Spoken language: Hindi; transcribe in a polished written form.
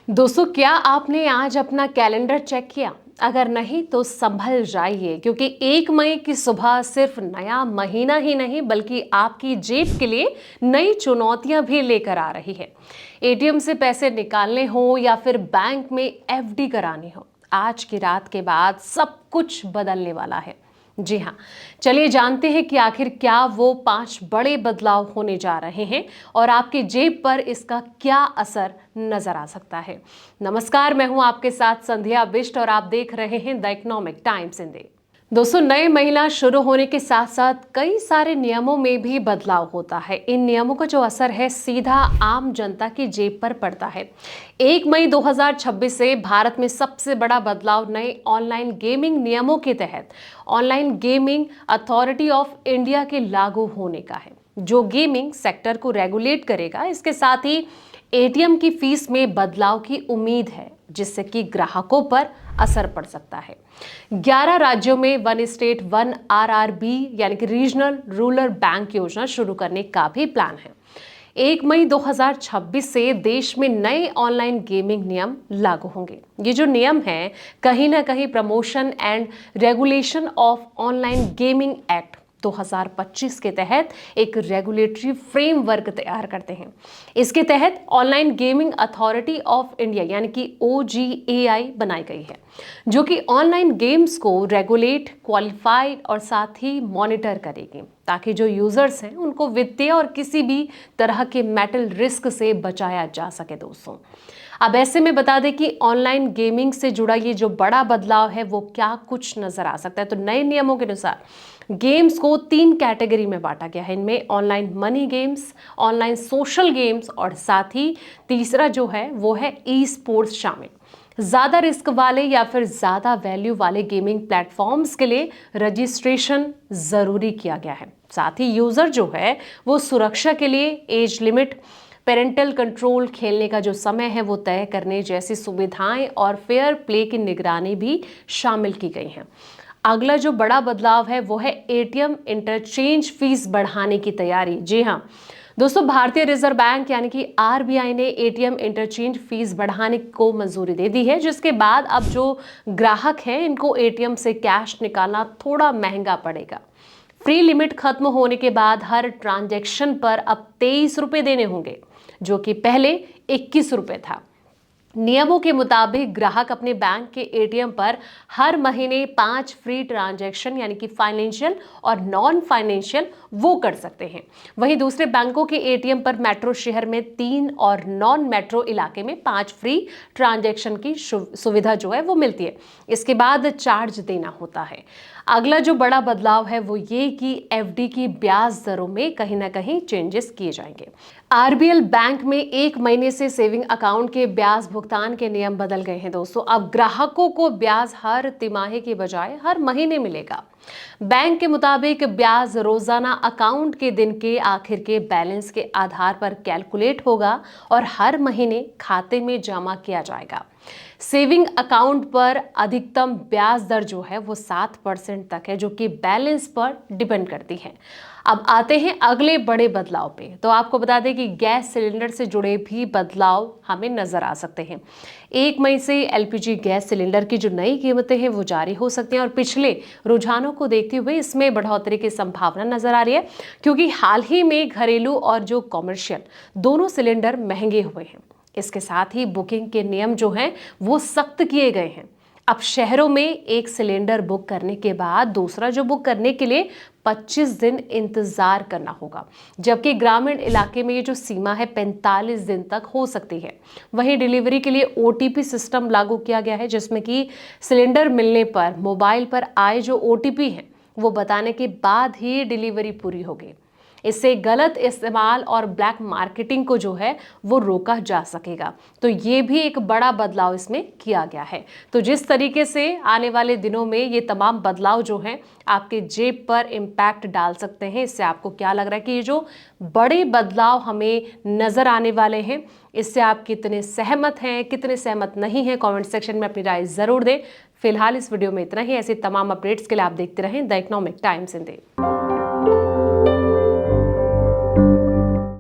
दोस्तों, क्या आपने आज अपना कैलेंडर चेक किया? अगर नहीं तो संभल जाइए, क्योंकि 1 मई की सुबह सिर्फ नया महीना ही नहीं बल्कि आपकी जेब के लिए नई चुनौतियां भी लेकर आ रही है। एटीएम से पैसे निकालने हो या फिर बैंक में एफडी करानी हो, आज की रात के बाद सब कुछ बदलने वाला है। जी हाँ, चलिए जानते हैं कि आखिर क्या वो 5 बड़े बदलाव होने जा रहे हैं और आपकी जेब पर इसका क्या असर नजर आ सकता है। नमस्कार, मैं हूं आपके साथ संध्या बिष्ट और आप देख रहे हैं द इकोनॉमिक टाइम्स हिंदी। दोस्तों, नए महीना शुरू होने के साथ साथ कई सारे नियमों में भी बदलाव होता है। इन नियमों का जो असर है सीधा आम जनता की जेब पर पड़ता है। 1 मई 2026 से भारत में सबसे बड़ा बदलाव नए ऑनलाइन गेमिंग नियमों के तहत online gaming authority of India के लागू होने का है, जो गेमिंग सेक्टर को रेगुलेट करेगा। इसके साथ ही एटीएम की फीस में बदलाव की उम्मीद है, जिससे कि ग्राहकों पर असर पड़ सकता है। 11 राज्यों में वन स्टेट वन आरआरबी यानी कि रीजनल रूरल बैंक योजना शुरू करने का भी प्लान है। 1 मई 2026 से देश में नए ऑनलाइन गेमिंग नियम लागू होंगे। ये जो नियम है कहीं ना कहीं promotion and regulation of online gaming act 2025 के तहत एक रेगुलेटरी फ्रेमवर्क तैयार करते हैं। इसके तहत online gaming authority of India यानी कि OGAI बनाई गई है, जो कि ऑनलाइन गेम्स को रेगुलेट, क्वालिफाइड और साथ ही मॉनिटर करेगी, ताकि जो यूजर्स हैं उनको वित्तीय और किसी भी तरह के मेटल रिस्क से बचाया जा सके। दोस्तों, अब ऐसे में बता दें कि ऑनलाइन गेमिंग से जुड़ा ये जो बड़ा बदलाव है वो क्या कुछ नजर आ सकता है। तो नए नियमों के अनुसार गेम्स को 3 कैटेगरी में बांटा गया है। इनमें online money games, online social games और साथ ही तीसरा जो है वो है ई स्पोर्ट्स शामिल। ज्यादा रिस्क वाले या फिर ज्यादा वैल्यू वाले गेमिंग प्लेटफॉर्म्स के लिए रजिस्ट्रेशन जरूरी किया गया है। साथ ही यूजर जो है वो सुरक्षा के लिए एज लिमिट, पेरेंटल कंट्रोल, खेलने का जो समय है वो तय करने जैसी सुविधाएं और फेयर प्ले की निगरानी भी शामिल की गई हैं। अगला जो बड़ा बदलाव है वो है एटीएम इंटरचेंज फीस बढ़ाने की तैयारी। जी हाँ दोस्तों, भारतीय रिजर्व बैंक यानी कि आरबीआई ने एटीएम इंटरचेंज फीस बढ़ाने को मंजूरी दे दी है, जिसके बाद अब जो ग्राहक हैं इनको एटीएम से कैश निकालना थोड़ा महंगा पड़ेगा। फ्री लिमिट खत्म होने के बाद हर ट्रांजैक्शन पर अब 23 रुपए देने होंगे, जो कि पहले 21 रुपए था। नियमों के मुताबिक ग्राहक अपने बैंक के एटीएम पर हर महीने 5 फ्री ट्रांजैक्शन यानी कि फाइनेंशियल और नॉन फाइनेंशियल वो कर सकते हैं। वहीं दूसरे बैंकों के एटीएम पर मेट्रो शहर में 3 और नॉन मेट्रो इलाके में 5 फ्री ट्रांजैक्शन की सुविधा जो है वो मिलती है। इसके बाद चार्ज देना होता है। अगला जो बड़ा बदलाव है वो ये कि एफडी की ब्याज दरों में कहीं ना कहीं चेंजेस किए जाएंगे। आरबीएल बैंक में 1 महीने से सेविंग अकाउंट के ब्याज भुगतान के नियम बदल गए हैं। दोस्तों, अब ग्राहकों को ब्याज हर तिमाही के बजाय हर महीने मिलेगा। बैंक के मुताबिक ब्याज रोजाना अकाउंट के दिन के आखिर के बैलेंस के आधार पर कैलकुलेट होगा और हर महीने खाते में जमा किया जाएगा। सेविंग अकाउंट पर अधिकतम ब्याज दर जो है वो 7% तक है, जो कि बैलेंस पर डिपेंड करती है। अब आते हैं अगले बड़े बदलाव पे। तो आपको बता दें कि गैस सिलेंडर से जुड़े भी बदलाव हमें नजर आ सकते हैं। 1 मई से एलपीजी गैस सिलेंडर की जो नई कीमतें हैं वो जारी हो सकती हैं और पिछले रुझानों को देखते हुए इसमें बढ़ोतरी की संभावना नजर आ रही है, क्योंकि हाल ही में घरेलू और जो कॉमर्शियल दोनों सिलेंडर महंगे हुए हैं। इसके साथ ही बुकिंग के नियम जो हैं वो सख्त किए गए हैं। अब शहरों में एक सिलेंडर बुक करने के बाद दूसरा जो बुक करने के लिए 25 दिन इंतजार करना होगा, जबकि ग्रामीण इलाके में ये जो सीमा है 45 दिन तक हो सकती है। वहीं डिलीवरी के लिए ओटीपी सिस्टम लागू किया गया है, जिसमें कि सिलेंडर मिलने पर मोबाइल पर आए जो ओटीपी है वो बताने के बाद ही डिलीवरी पूरी होगी। इससे गलत इस्तेमाल और ब्लैक मार्केटिंग को जो है वो रोका जा सकेगा। तो ये भी एक बड़ा बदलाव इसमें किया गया है। तो जिस तरीके से आने वाले दिनों में ये तमाम बदलाव जो हैं आपके जेब पर इम्पैक्ट डाल सकते हैं, इससे आपको क्या लग रहा है कि ये जो बड़े बदलाव हमें नजर आने वाले हैं इससे आप कितने सहमत हैं, कितने सहमत नहीं हैं, कमेंट सेक्शन में अपनी राय जरूर दें। फिलहाल इस वीडियो में इतना ही। ऐसे तमाम अपडेट्स के लिए आप देखते रहें द इकोनॉमिक टाइम्स हिंदी।